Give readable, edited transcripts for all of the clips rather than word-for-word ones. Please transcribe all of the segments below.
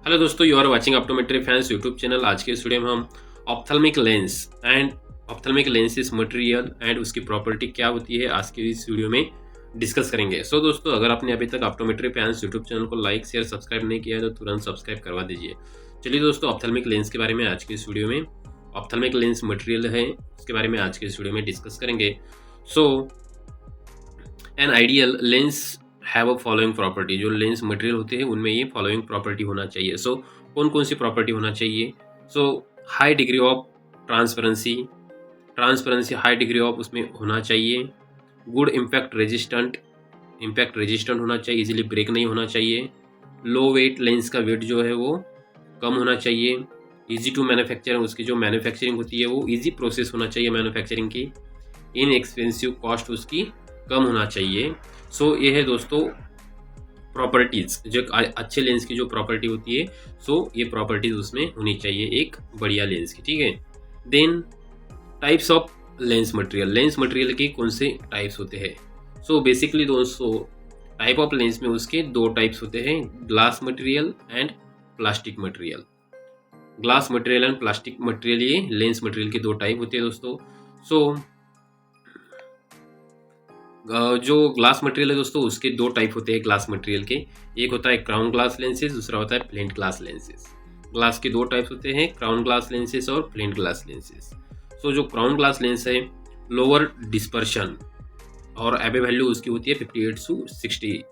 Hello दोस्तों, you are watching optometry fans YouTube channel. आज के इस वीडियो में हम ophthalmic lens and ophthalmic lenses material and उसकी प्रॉपर्टी क्या होती है आज के इस वीडियो में डिस्कस करेंगे। सो दोस्तों, अगर आपने अभी तक ऑप्टोमेट्री फैंस यूट्यूब चैनल को लाइक शेयर सब्सक्राइब नहीं किया है तो तुरंत सब्सक्राइब करवा दीजिए। चलिए दोस्तों, ऑप्थेल्मिक लेंस के बारे में आज के इस वीडियो में, ऑप्थेल्मिक लेंस मटेरियल है उसके बारे में आज के इस वीडियो में डिस्कस करेंगे। So an ideal lens have a following property. जो लेंस मटेरियल होते हैं उनमें ये फॉलोइंग प्रॉपर्टी होना चाहिए। सो कौन कौन सी प्रॉपर्टी होना चाहिए? So high degree of transparency, transparency high degree of उसमें होना चाहिए। Good impact resistant, impact resistant होना चाहिए, इजीली ब्रेक नहीं होना चाहिए। लो वेट, लेंस का वेट जो है वो कम होना चाहिए। इजी टू मैन्युफैक्चर, उसकी जो मैन्युफैक्चरिंग होती है वो इजी प्रोसेस होना चाहिए मैन्युफैक्चरिंग की। इनएक्सपेंसिव, कॉस्ट उसकी कम होना चाहिए। सो ये है दोस्तों प्रॉपर्टीज, जो अच्छे लेंस की जो प्रॉपर्टी होती है। सो ये प्रॉपर्टीज उसमें होनी चाहिए एक बढ़िया लेंस की, ठीक है। Then types of lens material, lens material के कौन से टाइप्स होते हैं? सो बेसिकली दोस्तों, टाइप ऑफ लेंस में उसके दो टाइप्स होते हैं, glass material and plastic material. Glass material and plastic material, ये लेंस मटेरियल के दो टाइप होते हैं दोस्तों। सो जो ग्लास मटेरियल है दोस्तों, उसके दो टाइप होते हैं ग्लास मटेरियल के। एक होता है क्राउन ग्लास लेंसेज, दूसरा होता है फ्लिंट ग्लास लेंसेज। ग्लास के दो टाइप्स होते हैं, क्राउन ग्लास लेंसेज और फ्लिंट ग्लास लेंसेज। सो जो क्राउन ग्लास लेंस है, लोअर डिस्पर्शन और एबे वैल्यू उसकी होती है 58 to 60।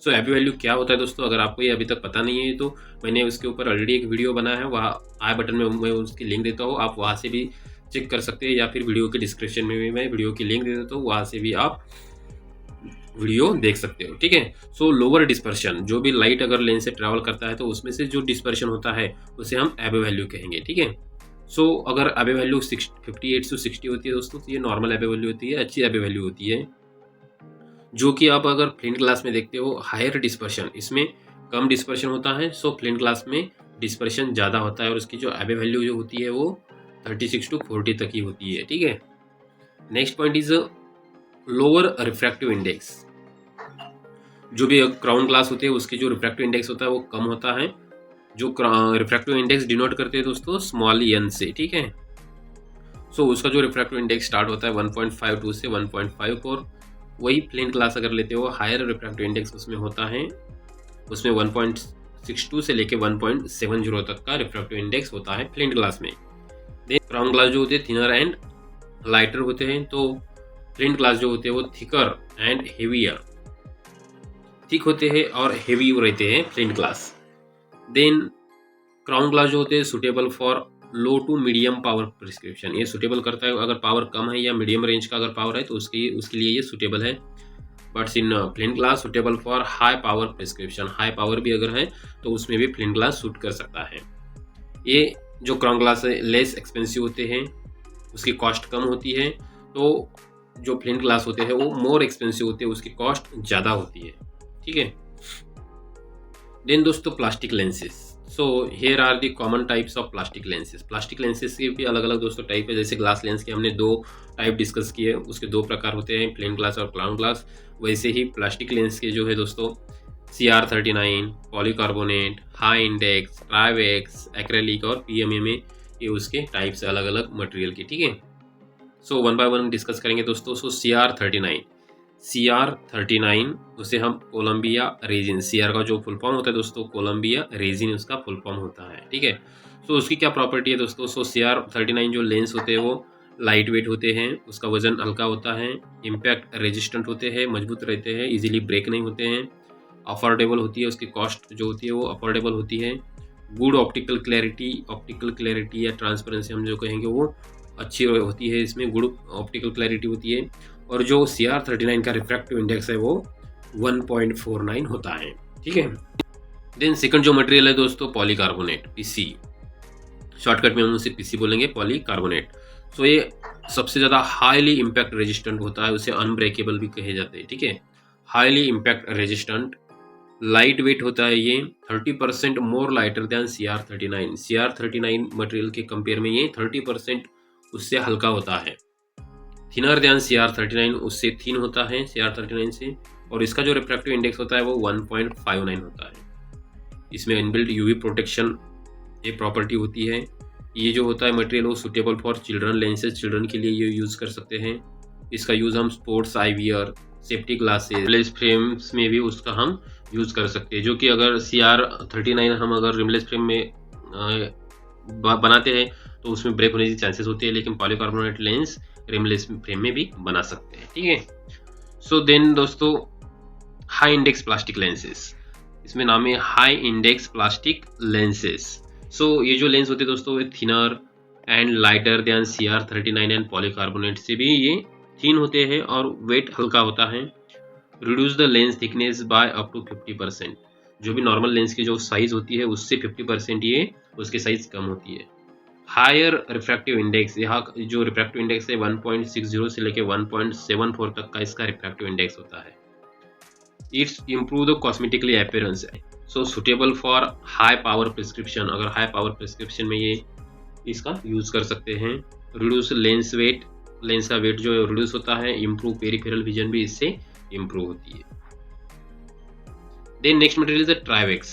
सो एबे वैल्यू क्या होता है दोस्तों? अगर आपको ये अभी तक पता नहीं है तो मैंने उसके ऊपर ऑलरेडी एक वीडियो बनाया है, वहाँ आई बटन में मैं उसकी लिंक देता हूँ, आप वहाँ से भी चेक कर सकते हैं, या फिर वीडियो के डिस्क्रिप्शन में भी मैं वीडियो की लिंक दे देता हूँ, वहाँ से भी आप वीडियो देख सकते हो, ठीक है। सो लोअर डिस्पर्शन, जो भी लाइट अगर लेंस से ट्रैवल करता है तो उसमें से जो डिस्पर्शन होता है उसे हम एबे वैल्यू कहेंगे, ठीक है। सो अगर एबे वैल्यू 58 to 60 होती है दोस्तों, तो ये नॉर्मल एबे वैल्यू होती है, अच्छी एबे वैल्यू होती है। जो कि आप अगर फ्लिंट ग्लास में देखते हो, हायर डिस्पर्शन, इसमें कम डिस्पर्शन होता है। सो फ्लिंट ग्लास में डिस्पर्शन ज़्यादा होता है और उसकी जो एबे वैल्यू जो होती है वो 36 to 40 तक ही होती है, ठीक है। Next point is lower refractive index. जो भी क्राउन ग्लास होते हैं उसके जो रिफ्रैक्टिव इंडेक्स होता है वो कम होता है। जो रिफ्रैक्टिव इंडेक्स डिनोट करते हैं दोस्तों स्मॉल एन से, ठीक है। सो उसका जो रिफ्रैक्टिव इंडेक्स स्टार्ट होता है 1.52 से 1.54। वही फ्लिंट ग्लास अगर लेते हो, हायर रिफ्रैक्टिव इंडेक्स उसमें होता है, उसमें 1.62 से लेके 1.70 तक का रिफ्रैक्टिव इंडेक्स होता है फ्लिंट ग्लास में। देन क्राउन ग्लास जो होते हैं थिनर एंड लाइटर होते हैं, तो फ्लिंट ग्लास जो होते हैं वो थिकर एंड हेवियर, थिक होते हैं और हेवी रहते हैं flint glass. Then crown glass जो होते हैं suitable for low to medium power prescription, ये सुटेबल करता है अगर पावर कम है या मीडियम रेंज का अगर पावर है तो उसके लिए ये सुटेबल है। But in flint glass suitable for high power prescription, high power भी अगर है तो उसमें भी फ्लिंट ग्लास सूट कर सकता है। ये जो क्राउन ग्लास है लेस एक्सपेंसिव होते हैं, उसकी कॉस्ट कम होती है। तो जो फ्लिंट ग्लास होते हैं वो मोर एक्सपेंसिव होते हैं, उसकी कॉस्ट ज़्यादा होती है, ठीक है। देन दोस्तों plastic lenses. So here are the common types of plastic lenses. Plastic lenses के भी अलग अलग दोस्तों टाइप है। जैसे ग्लास लेंस के हमने दो टाइप डिस्कस किए, उसके दो प्रकार होते हैं, प्लेन ग्लास और क्राउन ग्लास। वैसे ही प्लास्टिक लेंस के जो है दोस्तों CR39, polycarbonate, high index, Trivex, acrylic और PMMA, ये उसके टाइप्स है अलग अलग मटेरियल की, ठीक है। So one by one discuss करेंगे दोस्तों। सो CR39 उसे हम कोलंबिया रेजिन, CR का जो फुल फॉर्म होता है दोस्तों कोलंबिया रेजिन उसका फुल फॉर्म होता है, ठीक है। सो उसकी क्या प्रॉपर्टी है दोस्तों? सो CR39 जो लेंस होते हैं वो लाइट वेट होते हैं, उसका वजन हल्का होता है, इम्पैक्ट रेजिस्टेंट होते हैं, मजबूत रहते हैं, इजीली ब्रेक नहीं होते हैं, अफोर्डेबल होती है, उसकी कॉस्ट जो होती है वो अफोर्डेबल होती है। गुड ऑप्टिकल क्लैरिटी या ट्रांसपेरेंसी हम जो कहेंगे वो अच्छी होती है, इसमें गुड ऑप्टिकल क्लैरिटी होती है। और जो CR39 का रिफ्रैक्टिव इंडेक्स है वो 1.49 होता है, ठीक है। देन सेकंड जो मटेरियल है दोस्तों पॉलीकार्बोनेट, PC, शॉर्टकट में हम उसे PC बोलेंगे, पॉलीकार्बोनेट। सो ये सबसे ज़्यादा हाईली इम्पैक्ट रेजिस्टेंट होता है, उसे अनब्रेकेबल भी कहे जाते हैं, ठीक है। Highly impact resistant, light weight होता है ये, 30% मोर लाइटर दैन CR39 मटेरियल के कंपेयर में ये 30% उससे हल्का होता है। थिनर दैन CR39, उससे थिन होता है CR39 से, और इसका जो रिफ्रैक्टिव इंडेक्स होता है वो 1.59 होता है। इसमें इनबिल्ट यूवी प्रोटेक्शन एक प्रॉपर्टी होती है। ये जो होता है मटेरियल वो suitable for children lenses, children के लिए ये यूज़ कर सकते हैं। इसका यूज़ हम sports IVR, safety glasses, rimless frames में भी उसका हम यूज़ कर सकते हैं। जो कि अगर CR39 हम अगर रिमलेस फ्रेम में बनाते हैं तो उसमें ब्रेक होने की चांसेस होती है, लेकिन पॉलीकार्बोनेट लेंस रिमलेस फ्रेम में भी बना सकते हैं। ठीक है, सो देन दोस्तों हाई इंडेक्स प्लास्टिक लेंसेज, इसमें नाम है हाई इंडेक्स प्लास्टिक लेंसेज। सो ये जो लेंस होते हैं दोस्तों ये thinner and lighter than CR39 and polycarbonate से भी ये थिन होते हैं और वेट हल्का होता है। Reduce the lens thickness by up to 50%। जो भी नॉर्मल लेंस की जो साइज होती है उससे 50% ये उसकी साइज कम होती है। हायर रिफ्रैक्टिव इंडेक्स, यहाँ जो रिफ्रैक्टिव इंडेक्स है 1.60 से लेकर 1.74 तक का इसका रिफ्रैक्टिव इंडेक्स होता है। It's improve the cosmetically appearance, so suitable for high power prescription, अगर हाई पावर प्रिस्क्रिप्शन में ये इसका यूज कर सकते हैं। रिड्यूस लेंस वेट, लेंस का वेट जो रिड्यूस होता है। इम्प्रूव पेरिफेरल विजन भी इससे इम्प्रूव होती है। Then next material is Trivex.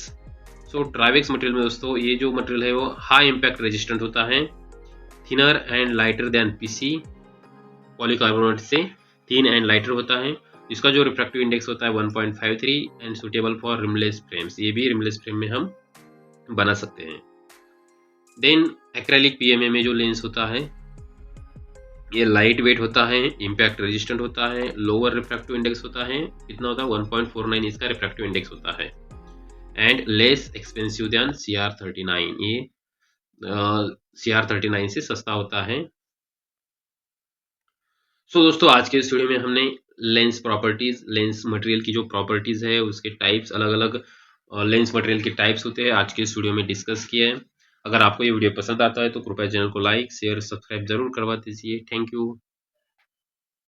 So Trivex material में दोस्तों ये जो मटेरियल है वो हाई इम्पैक्ट रेजिस्टेंट होता है, thinner and lighter than PC, polycarbonate से थिन एंड लाइटर होता है। इसका जो रिफ्रैक्टिव इंडेक्स होता है 1.53 and suitable for rimless frames, ये भी रिमलेस फ्रेम में हम बना सकते हैं। देन एक्रेलिक PMA में जो लेंस होता है ये लाइट वेट होता है, इम्पैक्ट रेजिस्टेंट होता है, लोअर रिफ्रैक्टिव इंडेक्स होता है, कितना होता है 1.49 इसका रिफ्रैक्टिव इंडेक्स होता है, and less expensive than CR39, ये CR39 से सस्ता होता है। सो दोस्तों आज के इस वीडियो में हमने लेंस प्रॉपर्टीज, लेंस मटेरियल की जो प्रॉपर्टीज है उसके टाइप्स, अलग अलग लेंस मटेरियल के टाइप्स होते हैं आज के इस वीडियो में डिस्कस किए हैं। अगर आपको ये वीडियो पसंद आता है तो कृपया चैनल को लाइक शेयर सब्सक्राइब जरूर करवा दीजिए। Thank you.